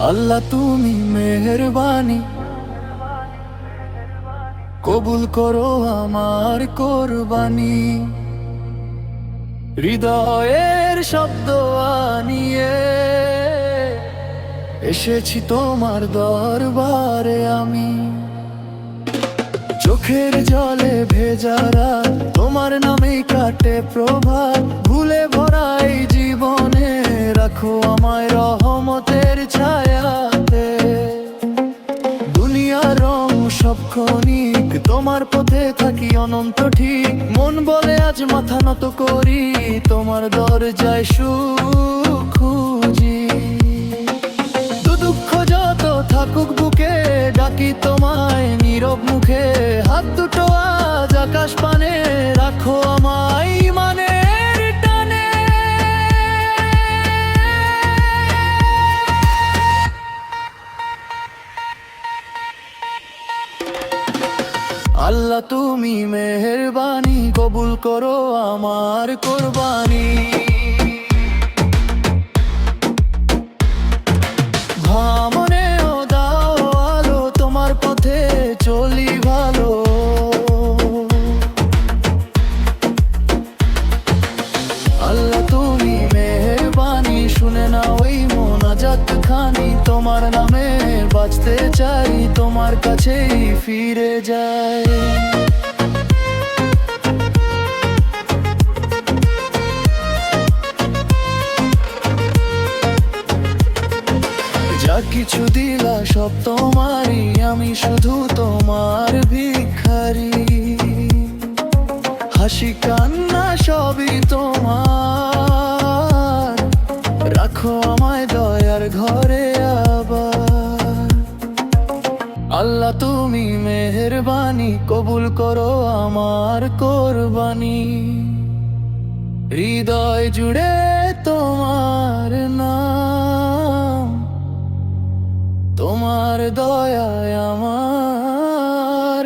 আল্লাহ তুমি মেহেরবানি, কবুল করো আমার কোরবানি। হৃদয়ের শব্দ আনিয়ে এসেছি তোমার দরবারে আমি। চোখের জলে ভেজা রাত, তোমার নামেই কাটে প্রভাত। ভুলে ভরাই জীবনে রাখো আমায় রহমতের ছায়াতে। দুনিয়ার রং সব ক্ষণিক, তোমার পথে থাকি অনন্ত ঠিক। মন বলে আজ মাথা নত করি, তোমার দরজায় সুখ খুঁজি। দুঃখ যত থাকুক বুকে, ডাকি তোমায় নীরব মুখে। হাত দুটো আজ আকাশ পানে, রাখো আমায় ইমানের টানে। আল্লাহ তুমি মেহেরবানি, কবুল করো আমার কোরবানি। ভামনেও দাও আলো, তোমার পথে চলি ভালো। আল্লাহ তুমি মেহেরবানি, শুনে নাও এই মোনাজাত খানি। তোমার নামে বাঁচতে চাই, তোমার কাছেই ফিরে যাই। যা কিছু দিলা সব তোমারই, আমি শুধু তোমার ভিখারি। হাসি কান্না সবই তোমার, রাখো আমায় দয়ার ঘরে আবার। আল্লাহ তুমি মেহেরবানি, কবুল করো আমার কোরবানি। হৃদয় জুড়ে তোমার নাম, তোমার দয়ায় আমার